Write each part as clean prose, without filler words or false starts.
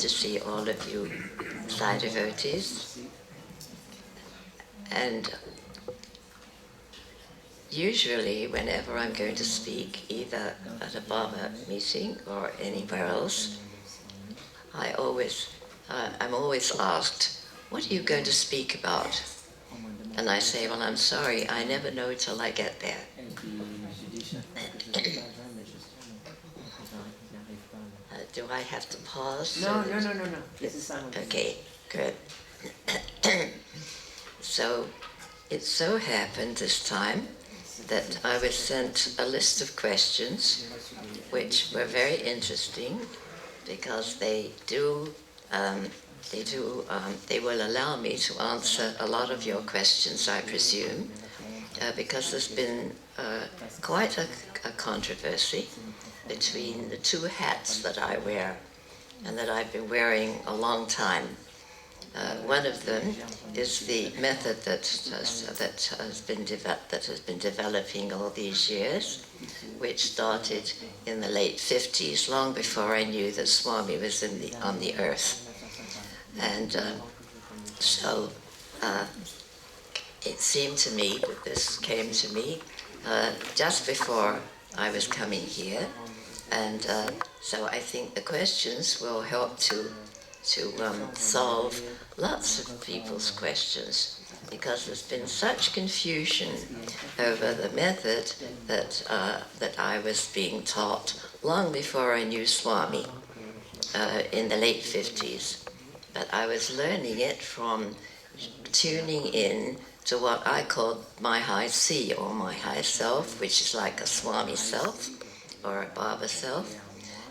to see all of you Sai devotees. And usually whenever I'm going to speak, either at a Baba meeting or anywhere else, I'm always asked, what are you going to speak about? And I say, well, I'm sorry, I never know till I get there. Do I have to pause? No. This is okay, good. So it so happened this time that I was sent a list of questions which were very interesting because they will allow me to answer a lot of your questions, I presume, because there's been quite a controversy between the two hats that I wear and that I've been wearing a long time. One of them is the method that has been developing all these years, which started in the late 50s, long before I knew that Swami was on the earth. And so it seemed to me that this came to me just before I was coming here, and so I think the questions will help to solve lots of people's questions, because there's been such confusion over the method that I was being taught long before I knew Swami in the late 50s. But I was learning it from tuning in to what I called my high C, or my high self, which is like a Swami self or a Baba self.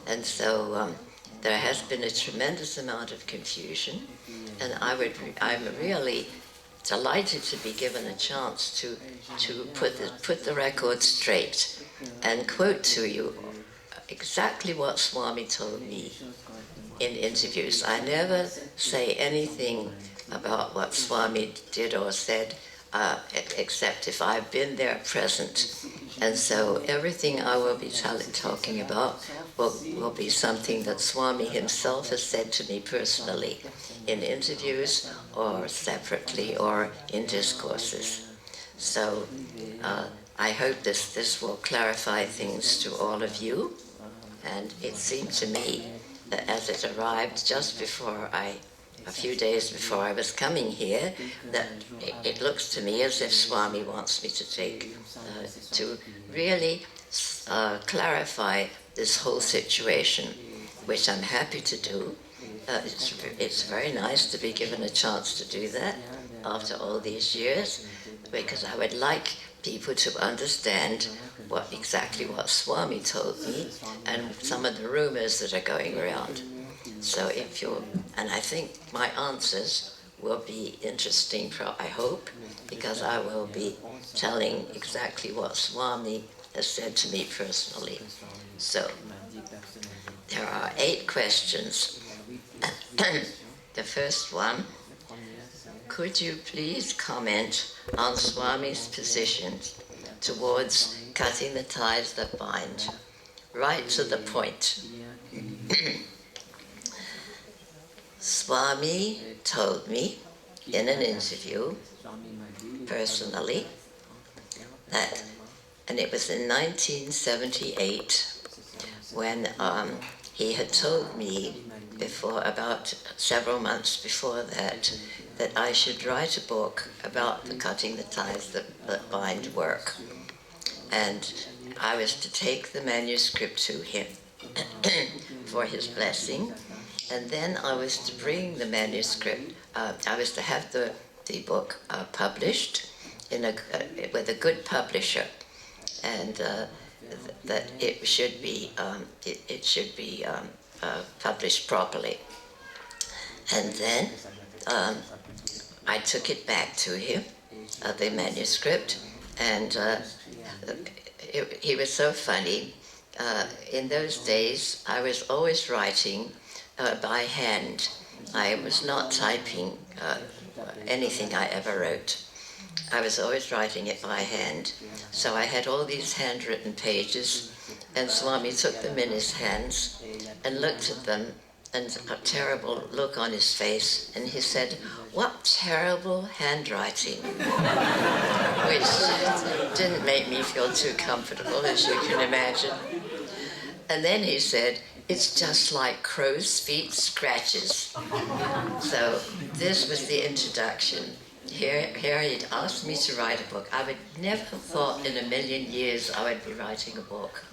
And so there has been a tremendous amount of confusion, and I'm really delighted to be given a chance to put the record straight and quote to you exactly what Swami told me in interviews. I never say anything about what Swami did or said, except if I've been there present. And so everything I will be talking about will be something that Swami himself has said to me personally in interviews or separately or in discourses. So I hope this will clarify things to all of you. And it seemed to me that as it arrived just before a few days before I was coming here, that it looks to me as if Swami wants me to to really clarify this whole situation, which I'm happy to do. It's very nice to be given a chance to do that after all these years, because I would like people to understand exactly what Swami told me and some of the rumors that are going around. So and I think my answers will be interesting, I hope, because I will be telling exactly what Swami has said to me personally. So there are 8 questions. The first one, could you please comment on Swami's position towards cutting the ties that bind? Right to the point. Swami told me in an interview, personally, that, and it was in 1978, when he had told me about several months before that I should write a book about the cutting the ties that bind work. And I was to take the manuscript to him for his blessing, and then I was to bring the manuscript, I was to have the book published with a good publisher, and that it should be published properly. And then I took it back to him, the manuscript, and he was so funny. In those days, I was always writing by hand. I was not typing anything I ever wrote. I was always writing it by hand. So I had all these handwritten pages, and Swami took them in his hands and looked at them and a terrible look on his face, and he said, "What terrible handwriting," which didn't make me feel too comfortable, as you can imagine. And then he said, "It's just like crow's feet scratches." So this was the introduction. Here he'd asked me to write a book. I would never have thought in a million years I would be writing a book.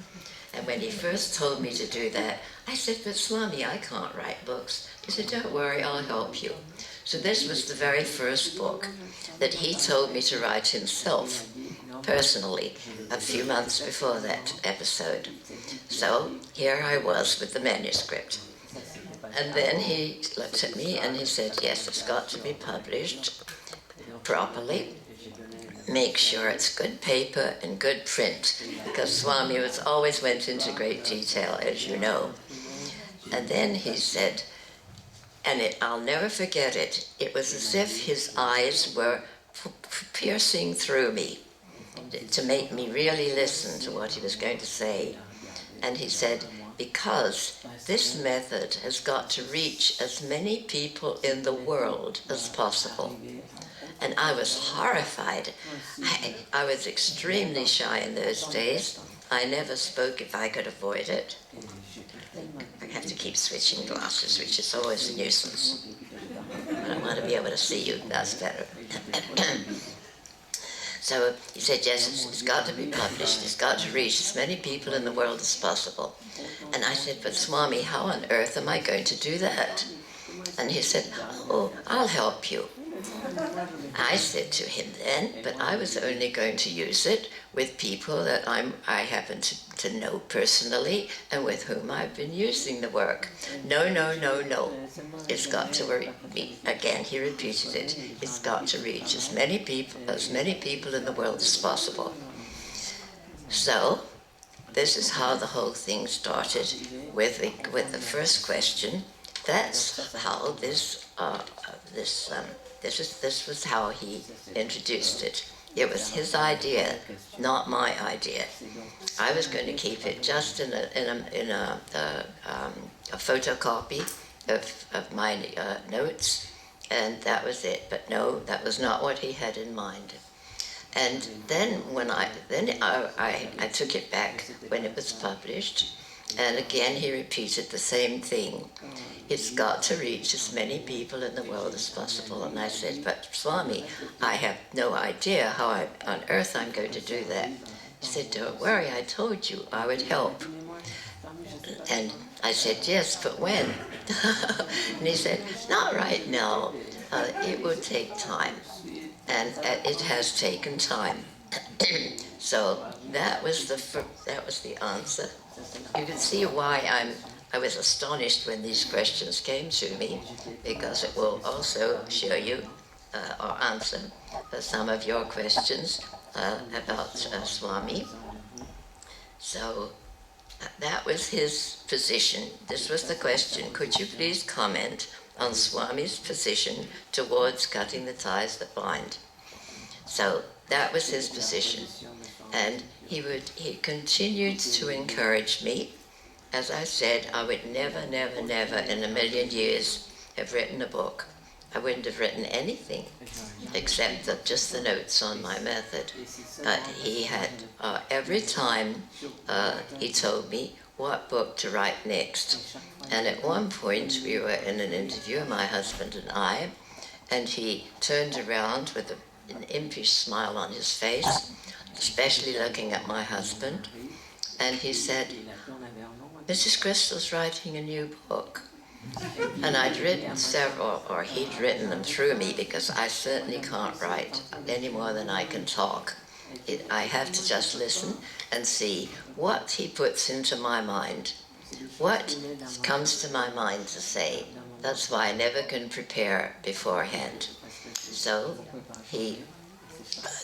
And when he first told me to do that, I said, "But Swami, I can't write books." He said, "Don't worry, I'll help you." So this was the very first book that he told me to write himself, personally, a few months before that episode. So here I was with the manuscript. And then he looked at me and he said, "Yes, it's got to be published properly. Make sure it's good paper and good print," because Swami always went into great detail, as you know. And then he said, and I'll never forget it, it was as if his eyes were piercing through me to make me really listen to what he was going to say. And he said, "Because this method has got to reach as many people in the world as possible." And I was horrified. I was extremely shy in those days. I never spoke if I could avoid it. I have to keep switching glasses, which is always a nuisance. I don't want to be able to see you, that's better. So he said, "Yes, it's got to be published. It's got to reach as many people in the world as possible." And I said, "But Swami, how on earth am I going to do that?" And he said, "Oh, I'll help you." I said to him then, but I was only going to use it with people that I happen to know personally and with whom I've been using the work. No, no, no, no. It's got to reach, again, he repeated it, it's got to reach as many people in the world as possible. So, this is how the whole thing started with the first question. That's how this was how he introduced it. It was his idea, not my idea. I was going to keep it just in a photocopy of my notes, and that was it. But no, that was not what he had in mind. And then I took it back when it was published, and again he repeated the same thing. It's got to reach as many people in the world as possible. And I said, "But Swami, I have no idea how on earth I'm going to do that." He said, "Don't worry, I told you I would help." And I said, "Yes, but when?" And he said, "Not right now. It will take time." And it has taken time. So that was the answer. You can see why I was astonished when these questions came to me, because it will also show you or answer some of your questions about Swami. So that was his position. This was the question: "Could you please comment on Swami's position towards cutting the ties that bind?" So that was his position. And he continued to encourage me. As I said, I would never, never, never in a million years have written a book. I wouldn't have written anything except just the notes on my method. But he had, every time he told me what book to write next. And at one point we were in an interview, my husband and I, and he turned around with an impish smile on his face, especially looking at my husband, and he said, "Mrs. Krystal's writing a new book." And I'd written several, or he'd written them through me, because I certainly can't write any more than I can talk. I have to just listen and see what he puts into my mind, what comes to my mind to say. That's why I never can prepare beforehand. So he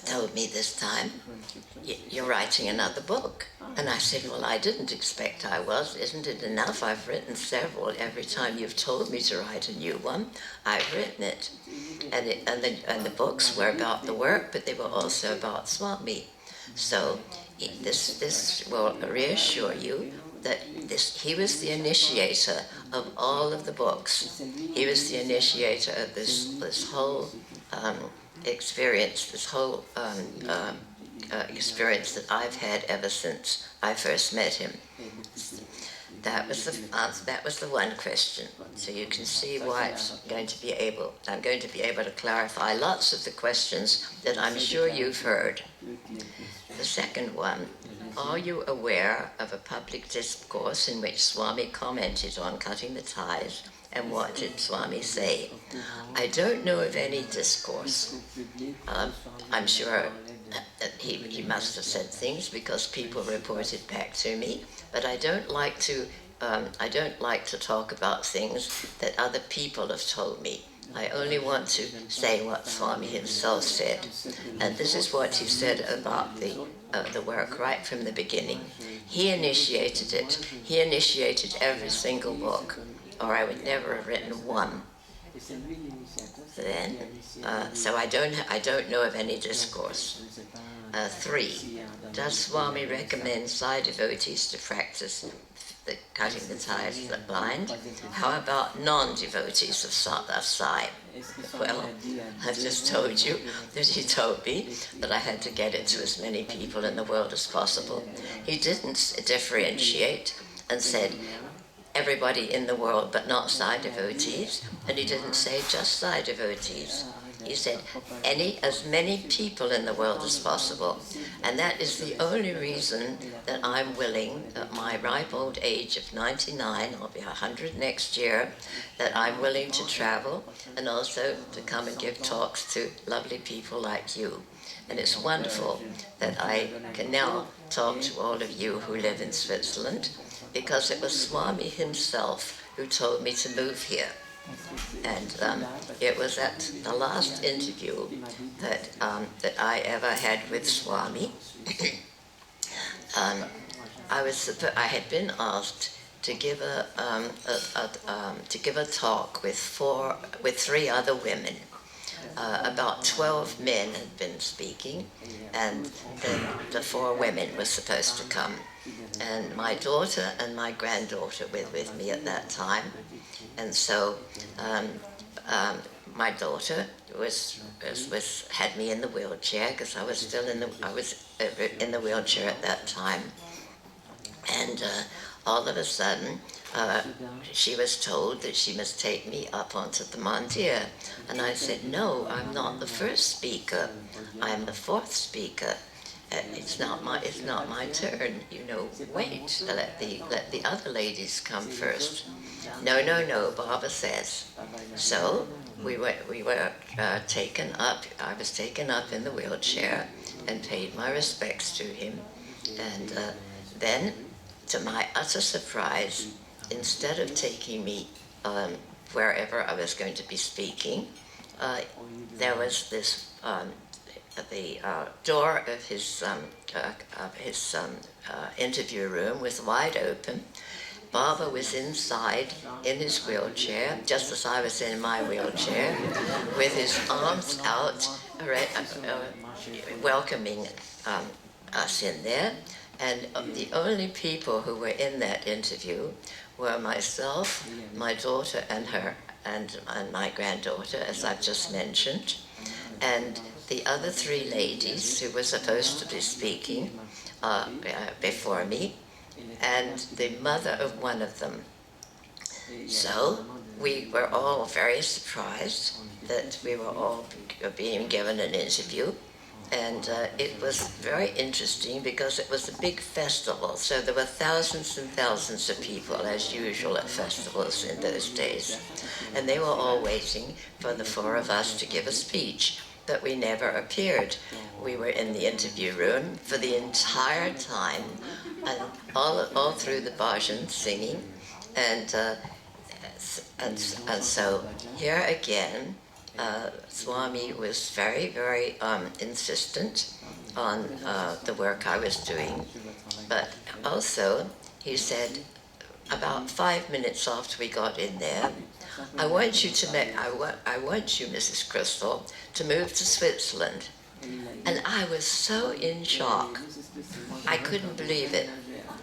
told me this time, "You're writing another book." And I said, "Well, I didn't expect I was. Isn't it enough? I've written several. Every time you've told me to write a new one, I've written it. And the books were about the work, but they were also about Swami. So this will reassure you that he was the initiator of all of the books. He was the initiator of this whole experience, this whole experience that I've had ever since I first met him. That was the answer. That was the one question. So you can see why I'm going to be able to clarify lots of the questions that I'm sure you've heard. The second one: are you aware of a public discourse in which Swami commented on cutting the ties, and what did Swami say? I don't know of any discourse. I'm sure that he must have said things because people reported back to me, but I don't like to talk about things that other people have told me. I only want to say what Swami himself said, and this is what he said about the work right from the beginning. He initiated it. He initiated every single book, or I would never have written one. Then, so I don't know of any discourse. 3. Does Swami recommend Sai devotees to practice the cutting the ties of the blind? How about non-devotees of Sai? Well, I've just told you that he told me that I had to get it to as many people in the world as possible. He didn't differentiate and said everybody in the world but not Sai devotees, and he didn't say just Sai devotees. He said as many people in the world as possible, and that is the only reason that I'm willing, at my ripe old age of 99, I'll be 100 next year, that I'm willing to travel and also to come and give talks to lovely people like you. And it's wonderful that I can now talk to all of you who live in Switzerland, because it was Swami himself who told me to move here. And it was at the last interview that I ever had with Swami. I had been asked to give a talk with 3 other women. About 12 men had been speaking, and then the 4 women were supposed to come. And my daughter and my granddaughter were with me at that time. And so my daughter had me in the wheelchair, because I was in the wheelchair at that time. And all of a sudden, she was told that she must take me up onto the mandir. And I said, no, I'm not the first speaker. I'm the 4th speaker. It's not my turn. Wait, let the other ladies come first. No, Baba says. So we were taken up. I was taken up in the wheelchair and paid my respects to him. And then, to my utter surprise, instead of taking me wherever I was going to be speaking, there was this, the door of his interview room was wide open. Baba was inside in his wheelchair, just as I was in my wheelchair, with his arms out, welcoming us in there. And the only people who were in that interview were myself, my daughter, and my granddaughter, as I've just mentioned, and the other 3 ladies who were supposed to be speaking before me, and the mother of one of them. So we were all very surprised that we were all being given an interview. And it was very interesting because it was a big festival. So there were thousands and thousands of people, as usual at festivals in those days. And they were all waiting for the 4 of us to give a speech. But we never appeared. We were in the interview room for the entire time, and all through the bhajan singing. And so here again, Swami was very, very insistent on the work I was doing. But also, he said, about 5 minutes after we got in there, I want you, Mrs. Krystal, to move to Switzerland. And I was so in shock. I couldn't believe it.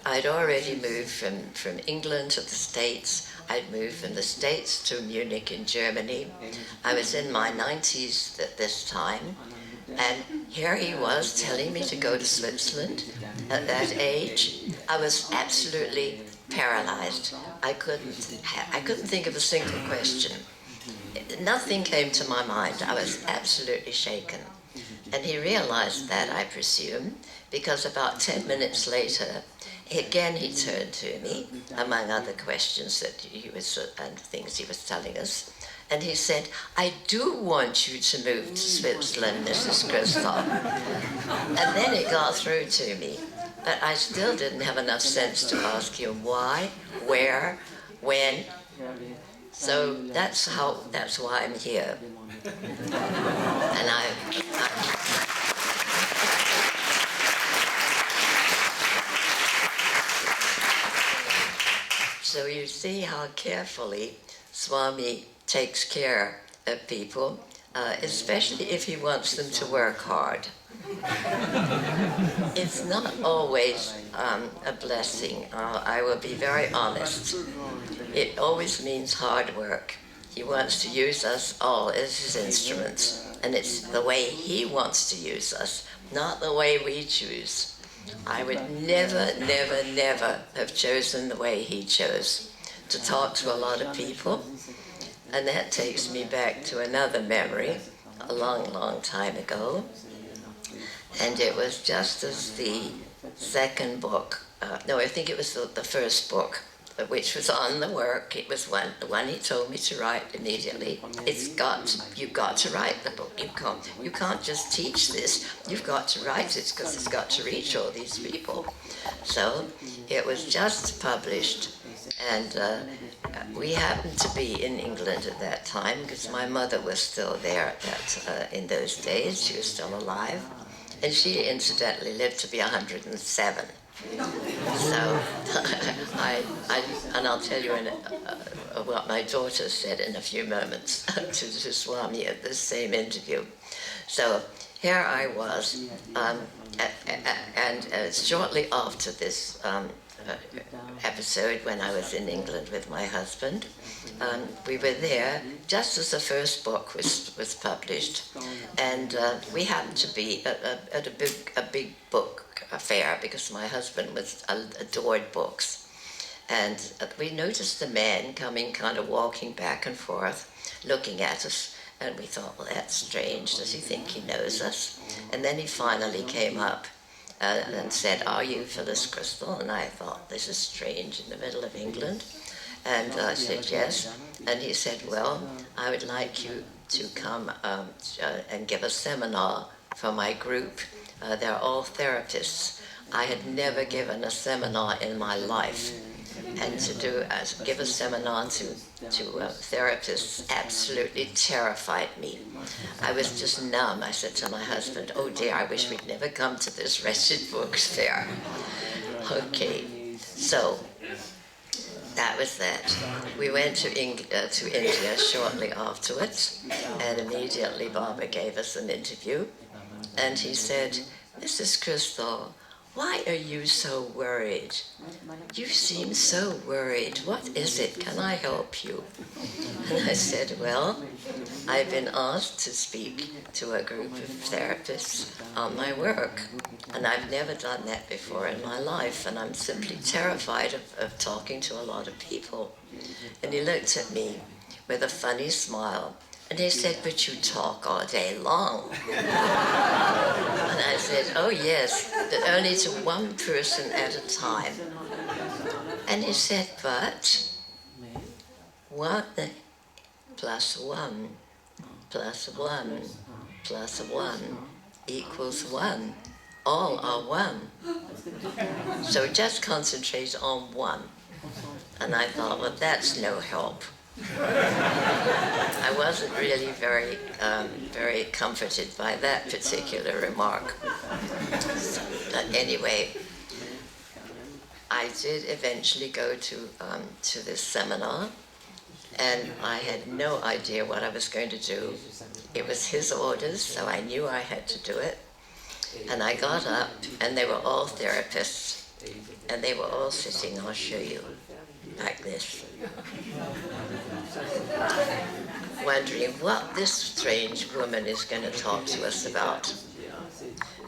I'd already moved from England to the States. I'd moved from the States to Munich in Germany. I was in my 90s at this time, and here he was telling me to go to Switzerland at that age. I was absolutely paralyzed. I couldn't think of a single question. Nothing came to my mind. I was absolutely shaken. And he realized that, I presume, because about 10 minutes later, he turned to me, among other questions that and things he was telling us, and he said, "I do want you to move to Switzerland, Mrs. Krystal." And then it got through to me, but I still didn't have enough sense to ask him why, where, when. So that's why I'm here. And so you see how carefully Swami takes care of people, especially if he wants them to work hard. It's not always a blessing. I will be very honest. It always means hard work. He wants to use us all as his instruments, and it's the way he wants to use us, not the way we choose. I would never, never, never have chosen the way he chose, to talk to a lot of people. And that takes me back to another memory, a long, long time ago. And it was just as the second book, I think it was the first book, which was on the work. It was the one he told me to write immediately. You've got to write the book. You can't just teach this. You've got to write it because it's got to reach all these people. So it was just published, and we happened to be in England at that time because my mother was still there in those days. She was still alive, and she incidentally lived to be 107. So, and I'll tell you what my daughter said in a few moments to Swami at this same interview. So here I was, and shortly after this episode, when I was in England with my husband, we were there just as the first book was published, and we happened to be at a big book affair because my husband adored books, and we noticed the man coming, kind of walking back and forth, looking at us, and we thought, well, that's strange. Does he think he knows us? And then he finally came up and said, "Are you Phyllis Krystal?" And I thought, this is strange in the middle of England. And I said, yes. And he said, well, I would like you to come and give a seminar for my group. They're all therapists. I had never given a seminar in my life. And to give a seminar to therapists absolutely terrified me. I was just numb. I said to my husband, "Oh dear, I wish we'd never come to this wretched books fair." Okay, so that was that. We went to India shortly afterwards, and immediately Baba gave us an interview, and he said, "Mrs. Krystal, why are you so worried? You seem so worried. What is it? Can I help you?" And I said, well, I've been asked to speak to a group of therapists on my work, and I've never done that before in my life, and I'm simply terrified of talking to a lot of people. And he looked at me with a funny smile, and he said, "But you talk all day long." And I said, "Oh yes, but only to one person at a time." And he said, "But 1 plus 1 plus 1 plus 1 equals 1. All are 1. So just concentrate on 1." And I thought, well, that's no help. I wasn't really very comforted by that particular remark. But anyway, I did eventually go to this seminar, and I had no idea what I was going to do. It was his orders, so I knew I had to do it. And I got up, and they were all therapists. and they were all sitting, I'll show you, like this, wondering what this strange woman is going to talk to us about.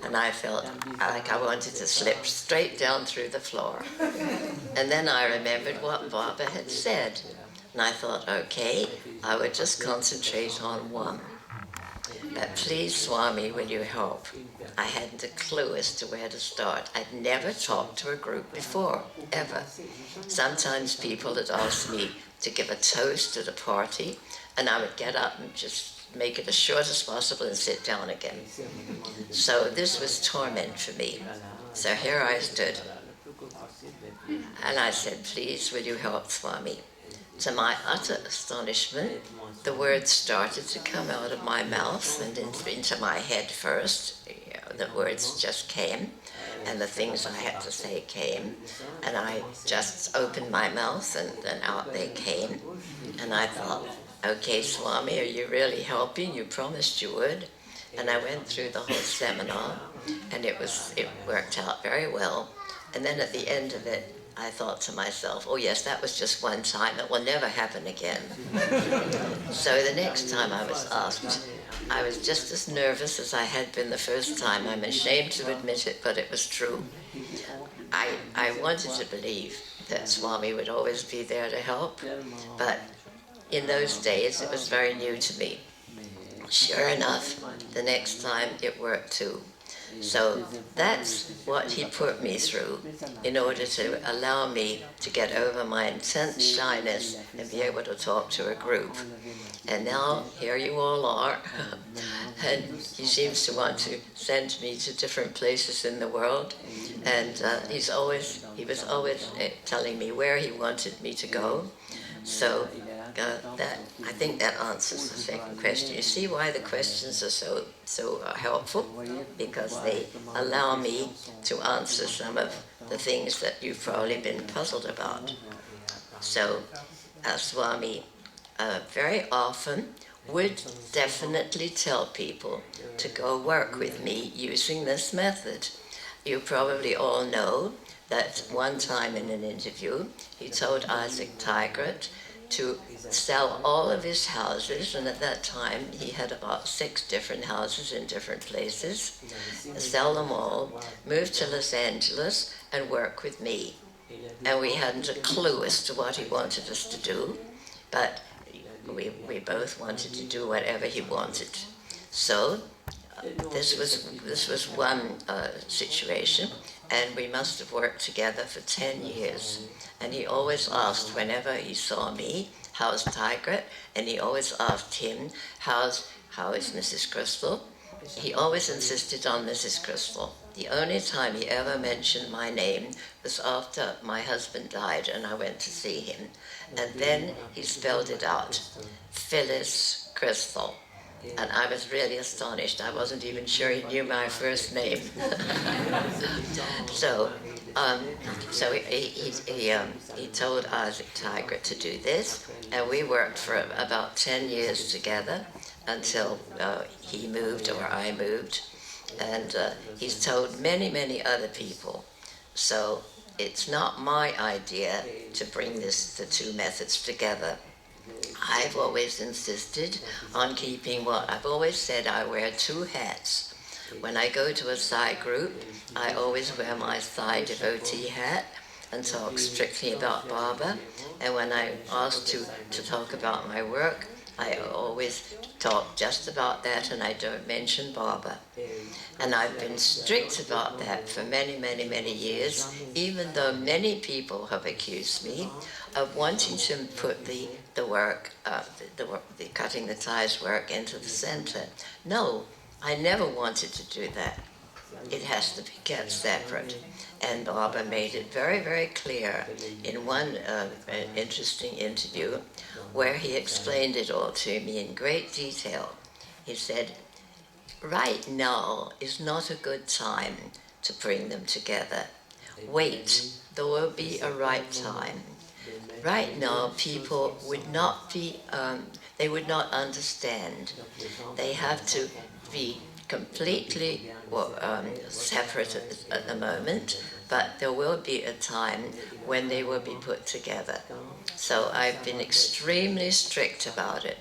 And I felt like I wanted to slip straight down through the floor. And then I remembered what Baba had said. And I thought, okay, I would just concentrate on one. But please, Swami, will you help? I hadn't a clue as to where to start. I'd never talked to a group before, ever. Sometimes people had asked me to give a toast at a party, and I would get up and just make it as short as possible and sit down again. So this was torment for me. So here I stood. And I said, please, will you help Swami? To my utter astonishment, the words started to come out of my mouth and into my head first. The words just came, and the things I had to say came. And I just opened my mouth, and out they came. And I thought, okay, Swami, are you really helping? You promised you would. And I went through the whole seminar, and it worked out very well. And then at the end of it, I thought to myself, oh yes, that was just one time. It will never happen again. So the next time I was asked, I was just as nervous as I had been the first time. I'm ashamed to admit it, but it was true. I wanted to believe that Swami would always be there to help, but in those days it was very new to me. Sure enough, the next time it worked too. So that's what he put me through in order to allow me to get over my intense shyness and be able to talk to a group. And now here you all are. And he seems to want to send me to different places in the world. And he was always telling me where he wanted me to go. So I think that answers the second question. You see why the questions are so helpful? Because they allow me to answer some of the things that you've probably been puzzled about. So Swami very often would definitely tell people to go work with me using this method. You probably all know that one time in an interview, he told Isaac Tigert to sell all of his houses, and at that time he had about 6 different houses in different places, sell them all, move to Los Angeles and work with me. And we hadn't a clue as to what he wanted us to do, but we both wanted to do whatever he wanted. So this was one situation, and we must have worked together for 10 years. And he always asked, whenever he saw me, how's Tigert? And he always asked him, how is Mrs. Krystal? He always insisted on Mrs. Krystal. The only time he ever mentioned my name was after my husband died and I went to see him. And then he spelled it out, Phyllis Krystal. And I was really astonished. I wasn't even sure he knew my first name. So he told Isaac Tigert to do this, and we worked for about 10 years together until he moved or I moved. And he's told many other people. So it's not my idea to bring the two methods together. I've always insisted on keeping what I've always said. I wear 2 hats. When I go to a Sai group, I always wear my Sai devotee hat and talk strictly about Baba. And when I'm asked to talk about my work, I always talk just about that and I don't mention Baba. And I've been strict about that for many years, even though many people have accused me of wanting to put the cutting the ties work into the center. No, I never wanted to do that. It has to be kept separate. And Baba made it very clear in one interesting interview where he explained it all to me in great detail. He said, right now is not a good time to bring them together. Wait, there will be a right time. Right now, people would not be, they would not understand. They have to be completely separate at the moment, but there will be a time when they will be put together. So I've been extremely strict about it,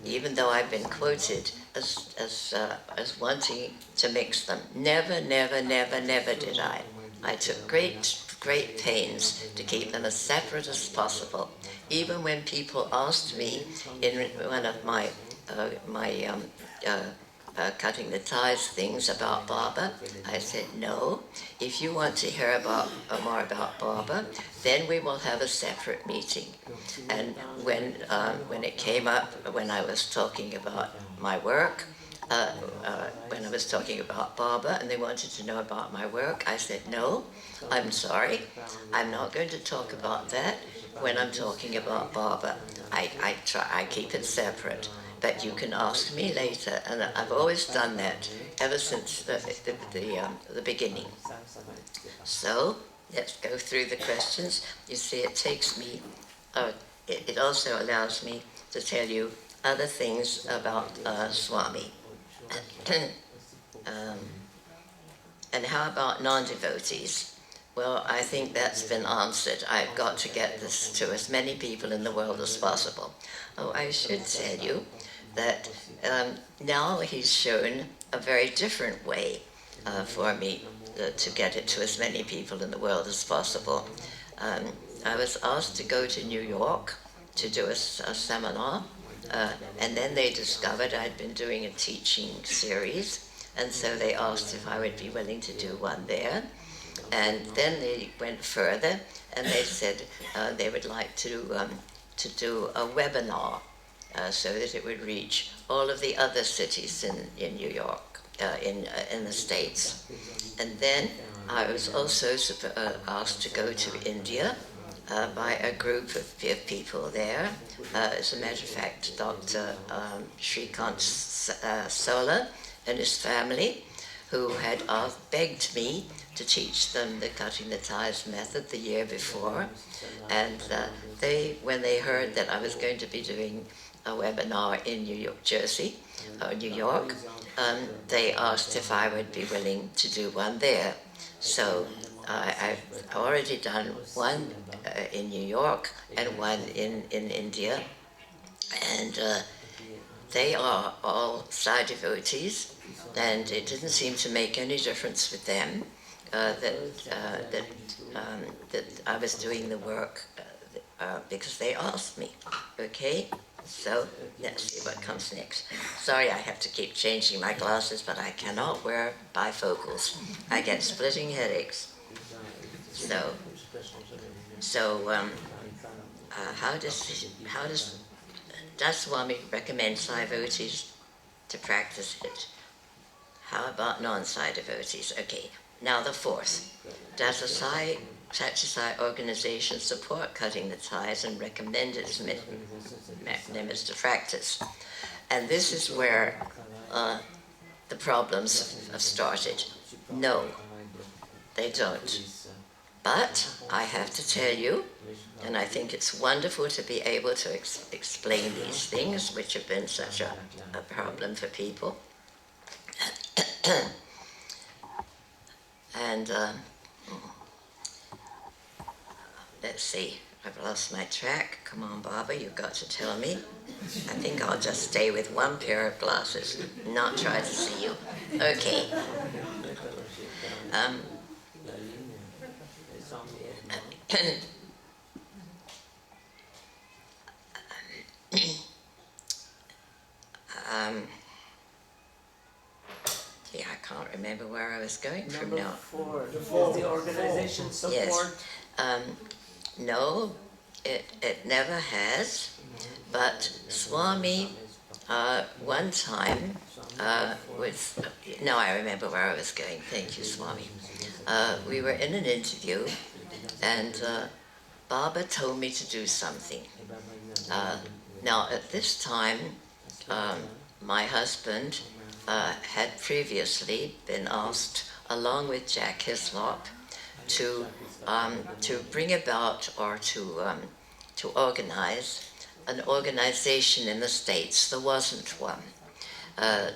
even though I've been quoted as wanting to mix them. Never, never, never, never did I. I took great pains to keep them as separate as possible. Even when people asked me in one of my cutting the ties things about Baba, I said, no, if you want to hear about more about Baba, then we will have a separate meeting. And when it came up, when I was talking about my work, when I was talking about Baba and they wanted to know about my work, I said, no, I'm sorry, I'm not going to talk about that when I'm talking about Baba. I keep it separate. But you can ask me later, and I've always done that ever since the beginning. So let's go through the questions. You see, it takes me, it also allows me to tell you other things about Swami. And how about non-devotees? Well, I think that's been answered. I've got to get this to as many people in the world as possible. Oh, I should tell you that now he's shown a very different way for me to get it to as many people in the world as possible. I was asked to go to New York to do a seminar, and then they discovered I'd been doing a teaching series, and so they asked if I would be willing to do one there. And then they went further, and they said they would like to do a webinar so that it would reach all of the other cities in New York, in the States. And then I was also asked to go to India by a group of people there. As a matter of fact, Dr. Shrikant Sola and his family, who had begged me to teach them the cutting the ties method the year before. And when they heard that I was going to be doing a webinar in New York, they asked if I would be willing to do one there. So I've already done one in New York and one in India. And they are all Sai devotees, and it didn't seem to make any difference with them that I was doing the work because they asked me. Okay, so let's see what comes next. Sorry, I have to keep changing my glasses, but I cannot wear bifocals. I get splitting headaches. So how does Swami recommend Sai devotees to practice it? How about non-Sai devotees? Okay, now the fourth. Does a Sathya Sai organization support cutting the ties and recommend its members to practice? And this is where the problems have started. No, they don't. But I have to tell you, and I think it's wonderful to be able to explain these things, which have been such a problem for people. And let's see, I've lost my track. Come on, Baba, you've got to tell me. I think I'll just stay with one pair of glasses, not try to see you. Okay. Yeah, I can't remember where I was going from now. Number 4, is the organization support? Yes. No, it never has, but Swami, one time, I remember where I was going, thank you, Swami. We were in an interview, and Baba told me to do something. Now, at this time, my husband had previously been asked, along with Jack Hislop, to bring about or to organize an organization in the States. There wasn't one.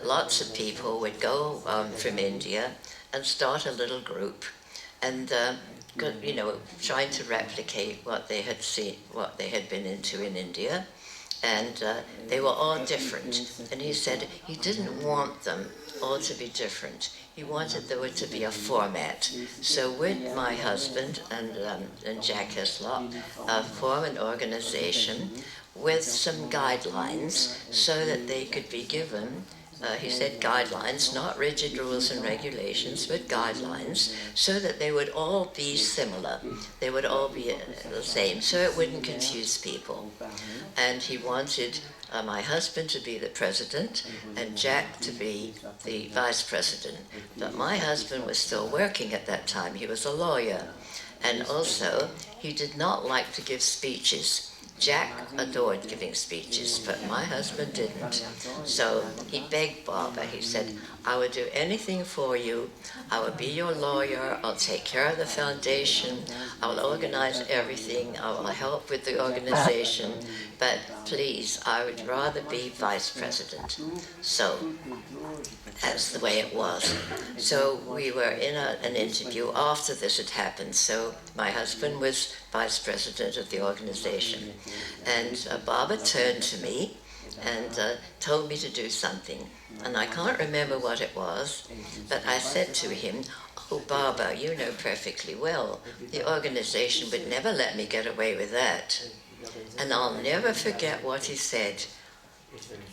Lots of people would go from India and start a little group, and trying to replicate what they had seen, what they had been into in India. And they were all different. And he said he didn't want them all to be different. He wanted there to be a format. So with my husband and Jack Hislop, form an organization with some guidelines so that they could be given, he said guidelines, not rigid rules and regulations, but guidelines, so that they would all be similar. They would all be the same, so it wouldn't confuse people. And he wanted my husband to be the president and Jack to be the vice president. But my husband was still working at that time. He was a lawyer. And also, he did not like to give speeches. Jack adored giving speeches, but my husband didn't. So he begged Baba. He said, I would do anything for you. I will be your lawyer. I'll take care of the foundation. I will organize everything. I will help with the organization. But please, I would rather be vice president. So that's the way it was. So we were in an interview after this had happened. So my husband was vice president of the organization. And Baba turned to me and told me to do something. And I can't remember what it was, but I said to him, oh, Baba, you know perfectly well, the organization would never let me get away with that. And I'll never forget what he said.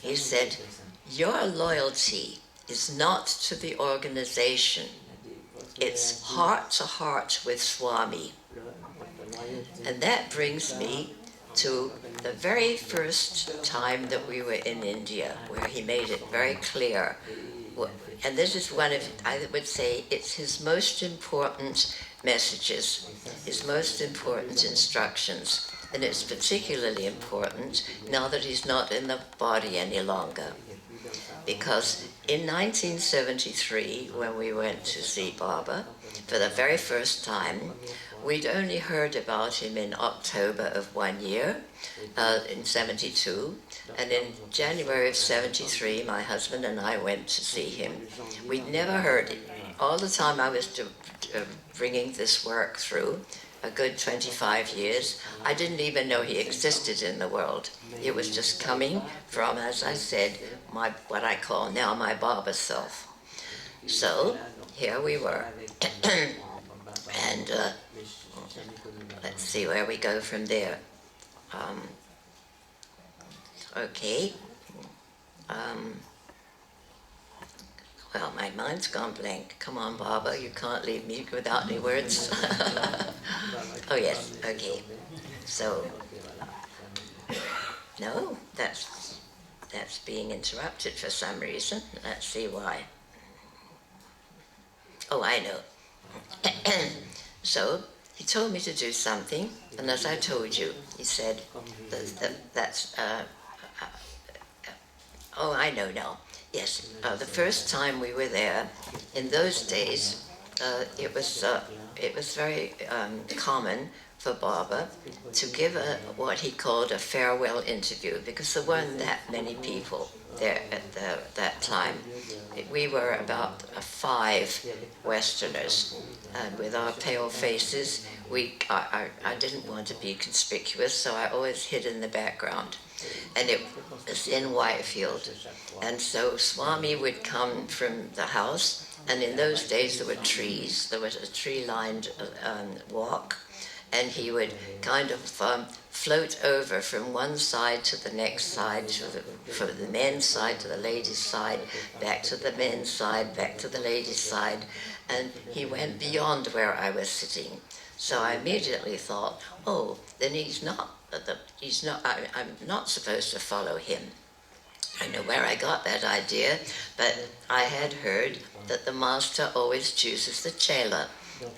He said, your loyalty is not to the organization. It's heart to heart with Swami. And that brings me to the very first time that we were in India, where he made it very clear. And this is one of, I would say, it's his most important messages, his most important instructions. And it's particularly important now that he's not in the body any longer. Because in 1973, when we went to see Baba for the very first time, we'd only heard about him in October of one year, in 72, and in January of 73, my husband and I went to see him. We'd never heard it. All the time I was bringing this work through, a good 25 years, I didn't even know he existed in the world. It was just coming from, as I said, what I call now my Baba self. So, here we were. And let's see where we go from there. Okay. Well, my mind's gone blank. Come on, Baba, you can't leave me without any words. Oh, yes, okay. So, no, that's being interrupted for some reason. Let's see why. Oh, I know. So, he told me to do something, and as I told you, he said, oh, I know now. Yes, the first time we were there, in those days, it was very common for Baba to give what he called a farewell interview, because there weren't that many people there at that time. We were about 5 Westerners, and with our pale faces, I didn't want to be conspicuous, so I always hid in the background. And it was in Whitefield. And so Swami would come from the house, and in those days there were trees. There was a tree-lined walk, and he would kind of float over from one side to the next side, from the men's side to the ladies' side, back to the men's side, back to the ladies' side, and he went beyond where I was sitting. So I immediately thought, oh, then I'm not supposed to follow him. I don't know where I got that idea, but I had heard that the master always chooses the chela.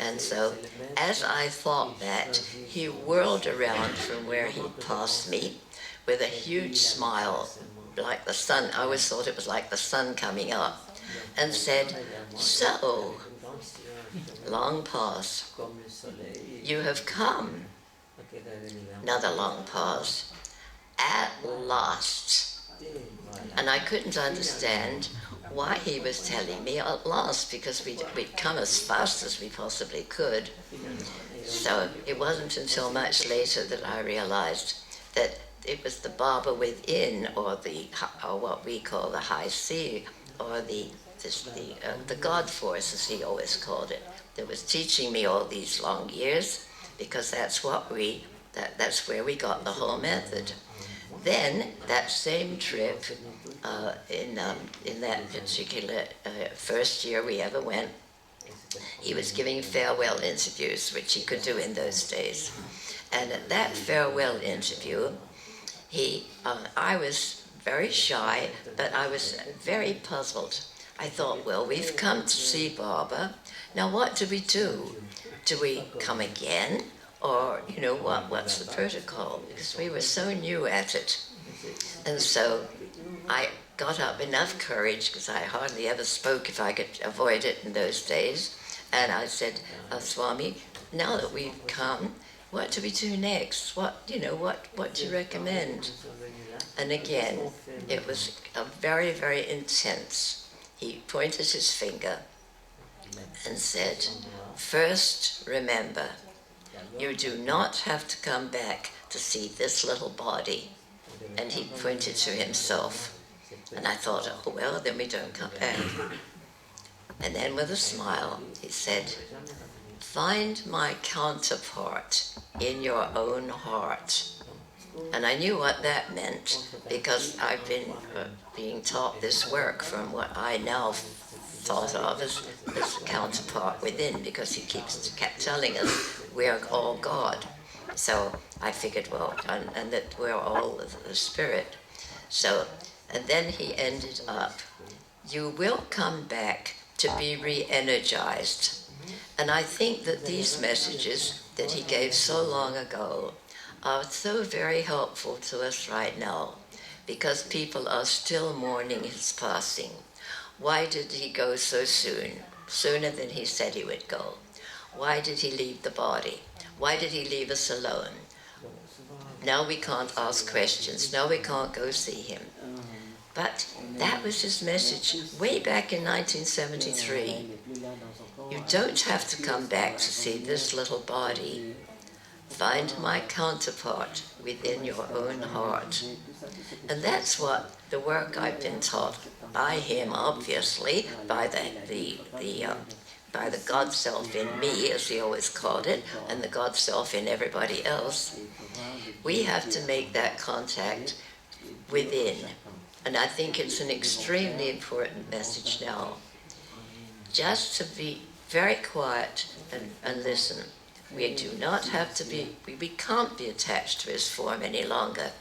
And so, as I thought that, he whirled around from where he passed me with a huge smile, like the sun. I always thought it was like the sun coming up, and said, so, long pause, you have come. Another long pause. At last. And I couldn't understand why he was telling me at last, because we'd come as fast as we possibly could. So it wasn't until much later that I realized that it was the Baba within, or what we call the high sea, or the God force, as he always called it, that was teaching me all these long years, because that's where we got the whole method. Then that same trip, in that particular first year we ever went, he was giving farewell interviews, which he could do in those days. And at that farewell interview, I was very shy, but I was very puzzled. I thought, well, we've come to see Baba. Now what do we do? Do we come again? Or, what's the protocol? Because we were so new at it. And so I got up enough courage, because I hardly ever spoke if I could avoid it in those days. And I said, Swami, now that we've come, what do we do next? What do you recommend? And again, it was a very, very intense. He pointed his finger and said, first, remember, you do not have to come back to see this little body. And he pointed to himself. And I thought, oh, well, then we don't come back. And then with a smile, he said, find my counterpart in your own heart. And I knew what that meant, because I've been being taught this work from what I now thought of as counterpart within, because he kept telling us we're all God. So I figured, well, and that we're all the spirit. So, and then he ended up, you will come back to be re-energized. And I think that these messages that he gave so long ago are so very helpful to us right now, because people are still mourning his passing. Why did he go so soon, sooner than he said he would go? Why did he leave the body? Why did he leave us alone? Now we can't ask questions. Now we can't go see him. But that was his message way back in 1973. You don't have to come back to see this little body. Find my counterpart within your own heart. And that's what the work I've been taught by him, obviously, by the God self in me, as he always called it, and the God self in everybody else. We have to make that contact within. And I think it's an extremely important message now. Just to be very quiet and listen. We do not have to be, we can't be attached to his form any longer.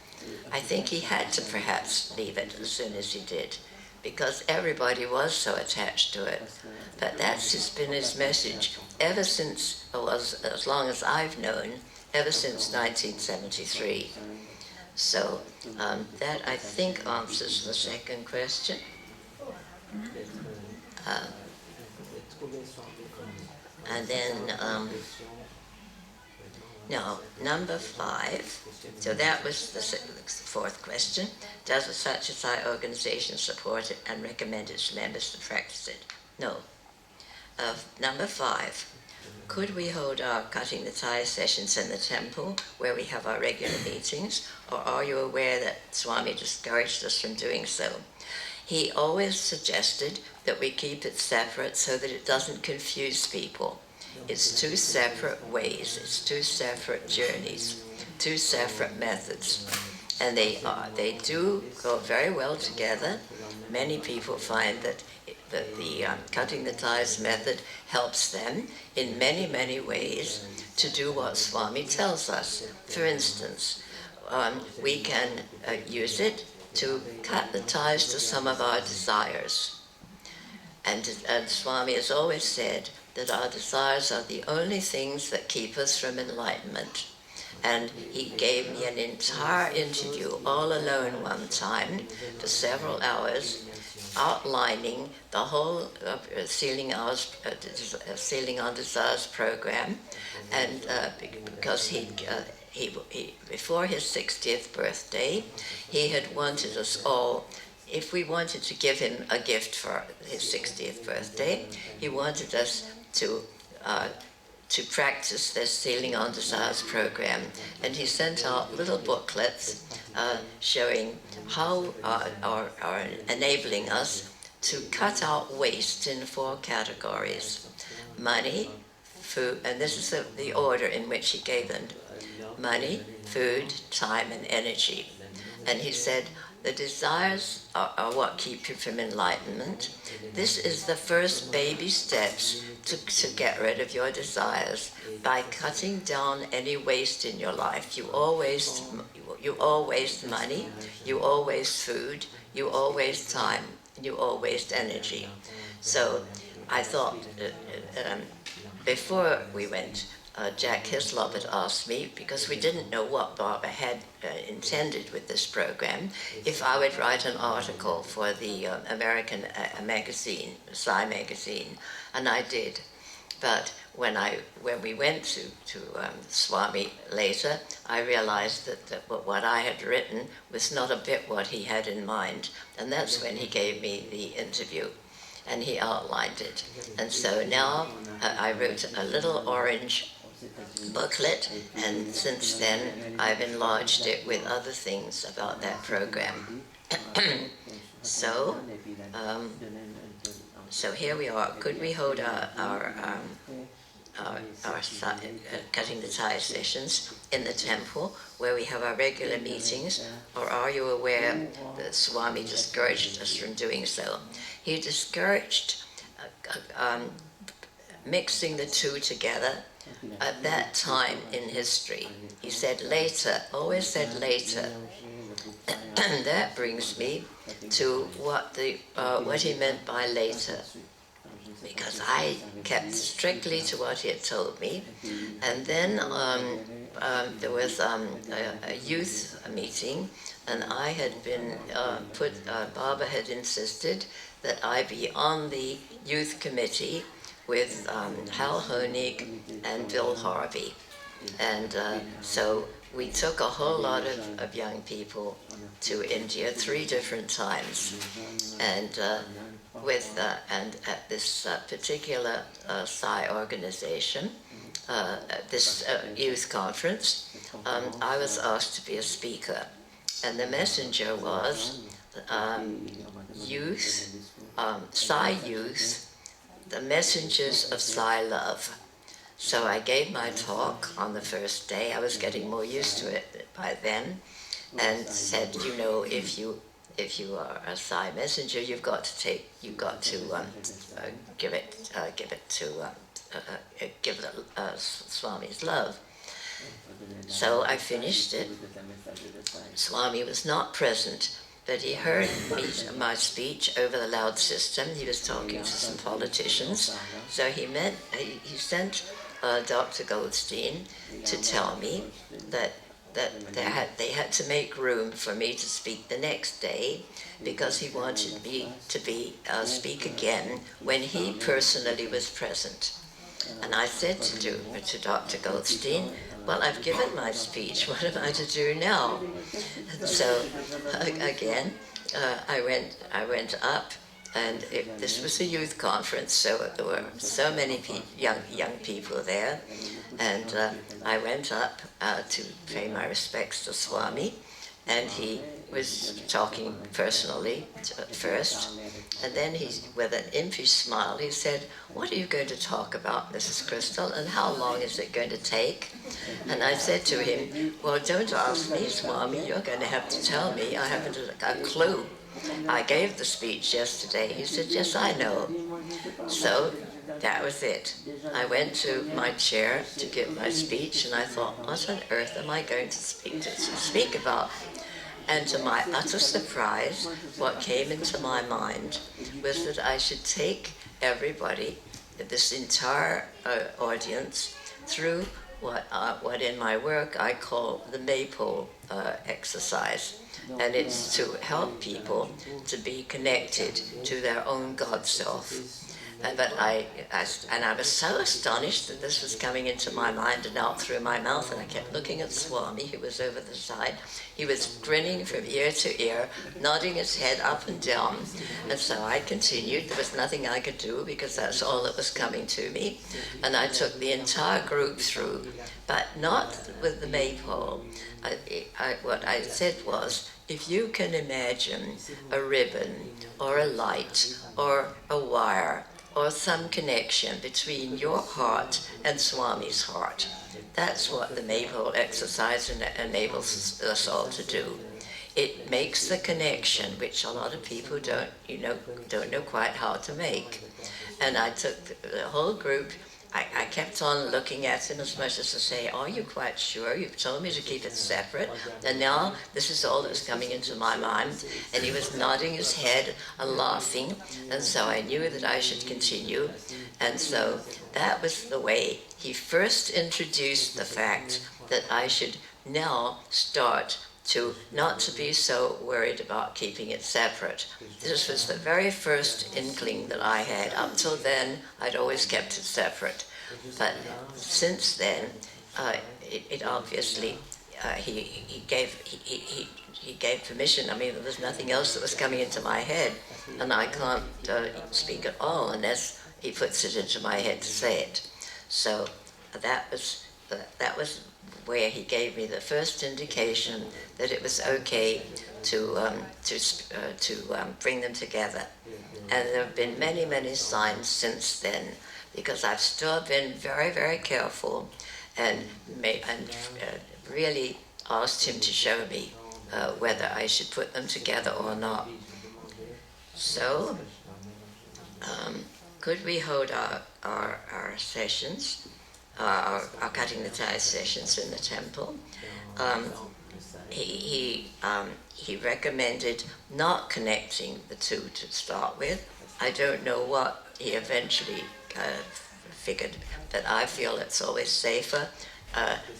I think he had to perhaps leave it as soon as he did, because everybody was so attached to it. But that's been his message ever since, as long as I've known, ever since 1973. So that, I think, answers the second question. And then, no, number 5. So that was the fourth question. Does the Satsangh organization support it and recommend its members to practice it? No. Number 5. Could we hold our cutting the ties sessions in the temple where we have our regular meetings, or are you aware that Swami discouraged us from doing so? He always suggested that we keep it separate so that it doesn't confuse people. It's 2 separate ways, it's 2 separate journeys, 2 separate methods. And they do go very well together. Many people find that the cutting the ties method helps them in many, many ways to do what Swami tells us. For instance, we can use it to cut the ties to some of our desires. And Swami has always said that our desires are the only things that keep us from enlightenment. And he gave me an entire interview all alone one time for several hours, outlining the whole Sealing on Desires program. And because he before his 60th birthday, he had wanted us all if we wanted to give him a gift for his 60th birthday, he wanted us to practice this Sailing on Desires program. And he sent out little booklets showing how, are enabling us to cut out waste in 4 categories. Money, food, and this is the order in which he gave them. Money, food, time, and energy. And he said, the desires are what keep you from enlightenment. This is the first baby steps to get rid of your desires by cutting down any waste in your life. You all waste money, you all waste food, you all waste time, you all waste energy. So I thought, before we went, Jack Hislop had asked me, because we didn't know what Barbara had intended with this program, if I would write an article for the American magazine, Psy magazine, and I did. But when we went to Swami later, I realized that what I had written was not a bit what he had in mind, and that's when he gave me the interview. And he outlined it. And so now I wrote a little orange booklet, and since then I've enlarged it with other things about that program. So here we are. Could we hold our cutting the tie sessions in the temple where we have our regular meetings, or are you aware that Swami discouraged us from doing so? He discouraged mixing the two together at that time in history. He said later, always said later. And that brings me to what he meant by later, because I kept strictly to what he had told me. And then there was a youth meeting, and I had been Barbara had insisted that I be on the youth committee with Hal Honig and Bill Harvey. And so we took a whole lot of young people to India 3 different times. And and at this particular Psy organization, this youth conference, I was asked to be a speaker. And the messenger was Psy youth, the messengers of Psy love. So I gave my talk on the first day. I was getting more used to it by then, and said, you know, if you are a Psy messenger, you've got to give Swami's love. So I finished it. Swami was not present, but he heard my speech over the loud system. He was talking to some politicians. So he sent Dr. Goldstein to tell me that they had to make room for me to speak the next day, because he wanted me to speak again when he personally was present. And I said to Dr. Goldstein, well, I've given my speech, what am I to do now? So again, I went up, and this was a youth conference, so there were so many young people there, and I went up to pay my respects to Swami, and he was talking personally at first, and then with an impish smile, he said, what are you going to talk about, Mrs. Krystal, and how long is it going to take? And I said to him, well, don't ask me, Swami, you're going to have to tell me. I haven't a clue. I gave the speech yesterday. He said, yes, I know. So that was it. I went to my chair to give my speech, and I thought, what on earth am I going to speak about? And to my utter surprise, what came into my mind was that I should take everybody, this entire audience, through what in my work I call the Maypole exercise. And it's to help people to be connected to their own God self. But I was so astonished that this was coming into my mind and out through my mouth, and I kept looking at Swami, who was over the side. He was grinning from ear to ear, nodding his head up and down, and so I continued. There was nothing I could do because that's all that was coming to me, and I took the entire group through, but not with the maypole. What I said was, if you can imagine a ribbon or a light or a wire or some connection between your heart and Swami's heart, that's what the maypole exercise enables us all to do. It makes the connection, which a lot of people don't know quite how to make. And I took the whole group. I kept on looking at him as much as to say, are you quite sure? You've told me to keep it separate, and now this is all that's coming into my mind. And he was nodding his head and laughing, and so I knew that I should continue. And so that was the way he first introduced the fact that I should now start to not to be so worried about keeping it separate. This was the very first inkling that I had. Up till then, I'd always kept it separate. But since then, it obviously, he gave permission. I mean, there was nothing else that was coming into my head, and I can't speak at all unless he puts it into my head to say it. So that was where he gave me the first indication that it was okay to bring them together. And there have been many, many signs since then, because I've still been very, very careful and really asked him to show me whether I should put them together or not. So, could we hold our sessions? Our cutting the ties sessions in the temple. He recommended not connecting the two to start with. I don't know what he eventually figured, but I feel it's always safer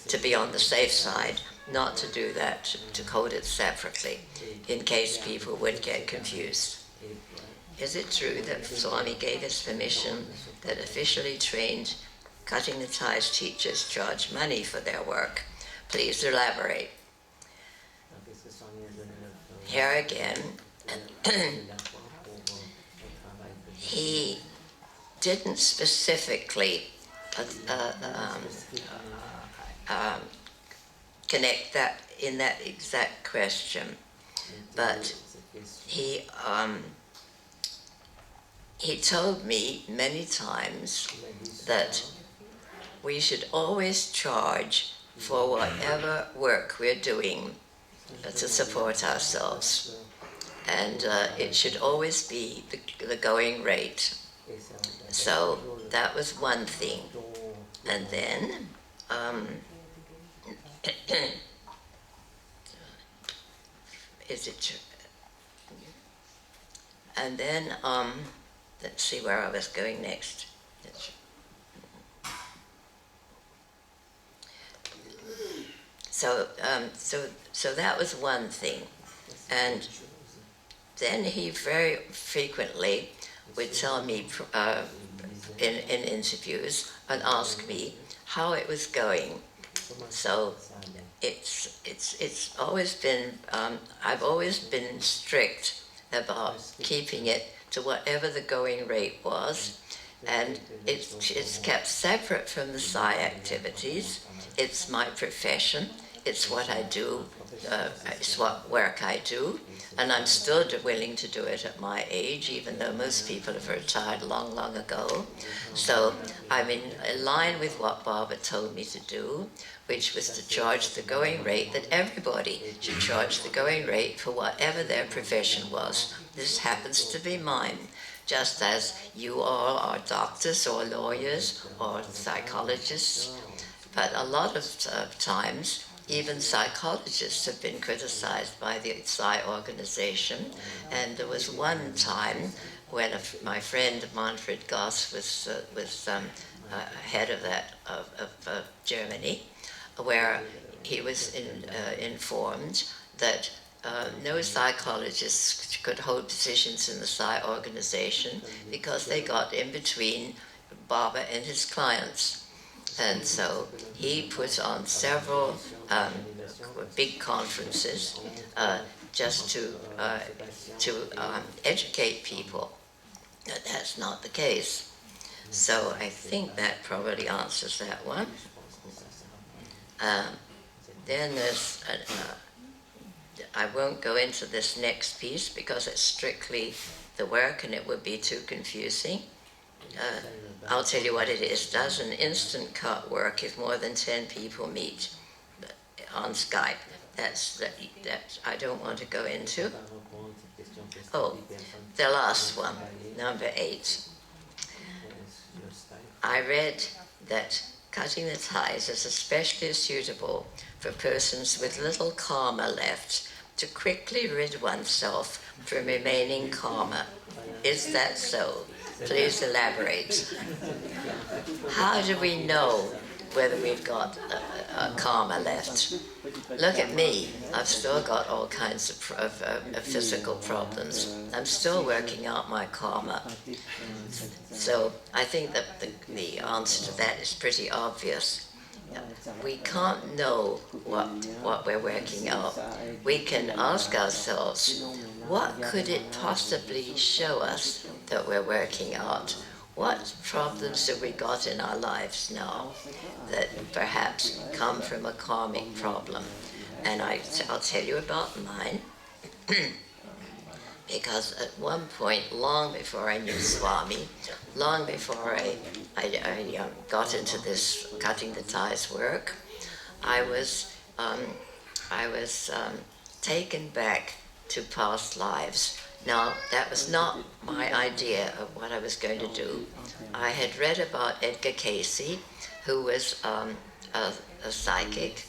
to be on the safe side, not to do that, to code it separately, in case people would get confused. Is it true that Swami gave his permission that officially trained cutting the ties teachers charge money for their work? Please elaborate. Here again, he didn't specifically connect that in that exact question, but he told me many times that we should always charge for whatever work we're doing to support ourselves. And it should always be the going rate. So that was one thing. And then, is it true? And then, let's see where I was going next. So that was one thing. And then he very frequently would tell me in interviews and ask me how it was going. So it's always been, I've always been strict about keeping it to whatever the going rate was, and it's kept separate from the Psi activities. It's my profession, it's what I do, it's what work I do, and I'm still willing to do it at my age, even though most people have retired long, long ago. So I'm in line with what Baba told me to do, which was to charge the going rate, that everybody should charge the going rate for whatever their profession was. This happens to be mine, just as you all are doctors or lawyers or psychologists. But a lot of times, even psychologists have been criticized by the Psi organization. And there was one time when my friend Manfred Goss was head of that of Germany, where he was informed that no psychologists could hold positions in the Psi organization because they got in between Baba and his clients. And so he put on several big conferences just to educate people that that's not the case. So I think that probably answers that one. Then there's, I won't go into this next piece because it's strictly the work and it would be too confusing. I'll tell you what it is. Does an instant cut work if more than 10 people meet on Skype? That I don't want to go into. Oh, the last one, number 8. I read that cutting the ties is especially suitable for persons with little karma left to quickly rid oneself from remaining karma. Is that so? Please elaborate. How do we know whether we've got karma left? Look at me. I've still got all kinds of physical problems. I'm still working out my karma. So I think that the answer to that is pretty obvious. We can't know what we're working out. We can ask ourselves, what could it possibly show us that we're working out? What problems have we got in our lives now that perhaps come from a karmic problem? And I'll tell you about mine. Because at one point, long before I knew Swami, long before I got into this cutting the ties work, I was taken back to past lives. Now, that was not my idea of what I was going to do. I had read about Edgar Cayce, who was a psychic,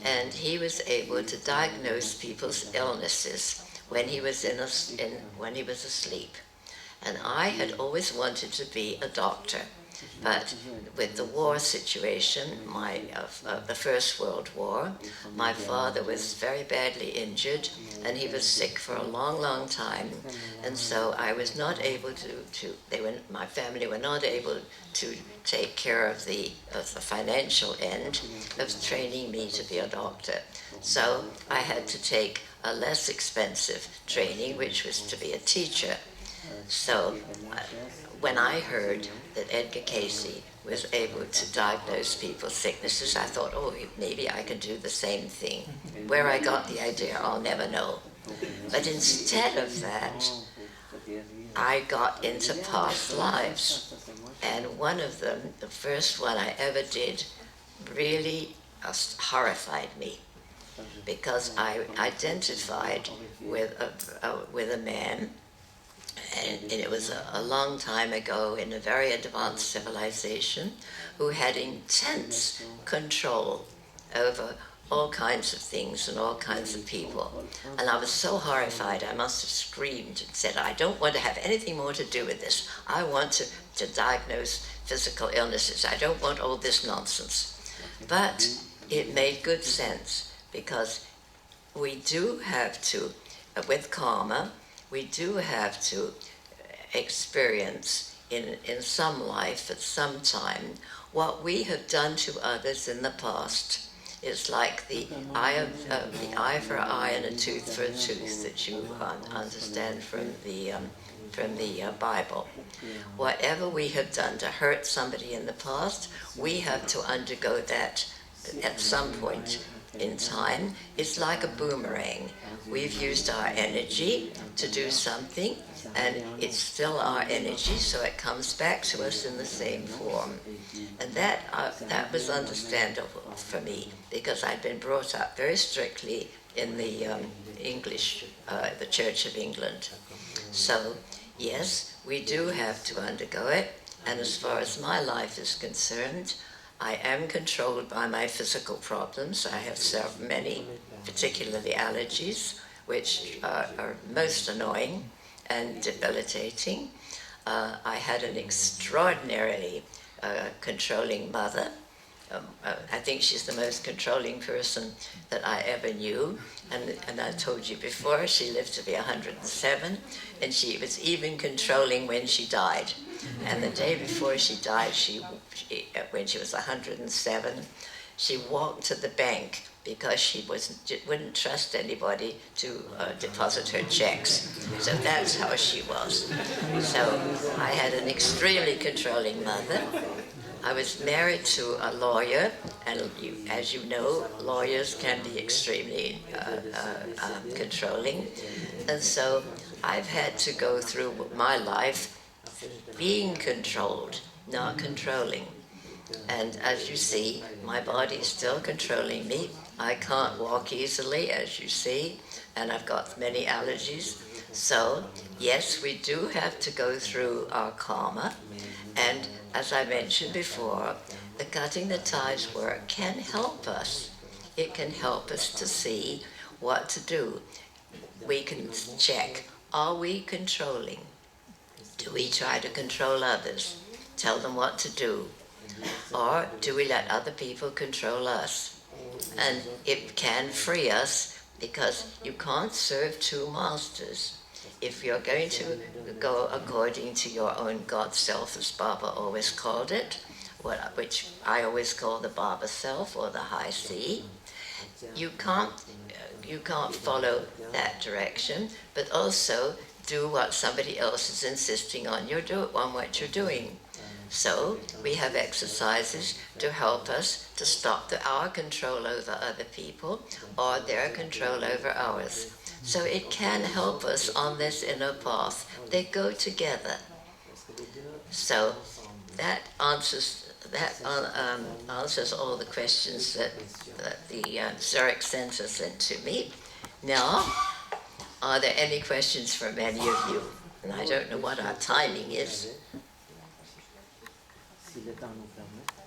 and he was able to diagnose people's illnesses when he was when he was asleep. And I had always wanted to be a doctor, but with the war situation, the First World War, my father was very badly injured, and he was sick for a long, long time, and so I was not able my family were not able to take care of the financial end of training me to be a doctor. So I had to take a less expensive training, which was to be a teacher. So when I heard that Edgar Cayce was able to diagnose people's sicknesses, I thought, oh, maybe I can do the same thing. Where I got the idea, I'll never know. But instead of that, I got into past lives. And one of them, the first one I ever did, really horrified me, because I identified with a man, and it was a long time ago in a very advanced civilization, who had intense control over all kinds of things and all kinds of people. And I was so horrified, I must have screamed and said, I don't want to have anything more to do with this. I want to diagnose physical illnesses. I don't want all this nonsense. But it made good sense, because we do have to, with karma, we do have to experience in some life at some time what we have done to others in the past. It's like the eye for an eye and a tooth for a tooth that you understand from the Bible. Whatever we have done to hurt somebody in the past, we have to undergo that at some point in time. It's like a boomerang. We've used our energy to do something, and it's still our energy, so it comes back to us in the same form. And that was understandable for me, because I'd been brought up very strictly in the English, the Church of England. So, yes, we do have to undergo it, and as far as my life is concerned, I am controlled by my physical problems. I have many, particularly allergies, which are most annoying and debilitating. I had an extraordinarily controlling mother, I think she's the most controlling person that I ever knew. And I told you before, she lived to be 107, and she was even controlling when she died. And the day before she died, when she was 107, she walked to the bank because she wouldn't trust anybody to deposit her checks. So that's how she was. So I had an extremely controlling mother. I was married to a lawyer, and as you know, lawyers can be extremely controlling. And so I've had to go through my life being controlled, not controlling. And as you see, my body is still controlling me. I can't walk easily, as you see, and I've got many allergies. So, yes, we do have to go through our karma. And as I mentioned before, the cutting the ties work can help us. It can help us to see what to do. We can check, are we controlling? Do we try to control others? Tell them what to do? Or do we let other people control us? And it can free us, because you can't serve two masters. If you're going to go according to your own God self, as Baba always called it, which I always call the Baba self or the high C, you can't follow that direction, but also do what somebody else is insisting on what you're doing. So we have exercises to help us to stop our control over other people or their control over ours. So it can help us on this inner path. They go together. So that answers all the questions that the Zurich Center sent to me. Now, are there any questions from any of you? And I don't know what our timing is. Si le temps nous permet.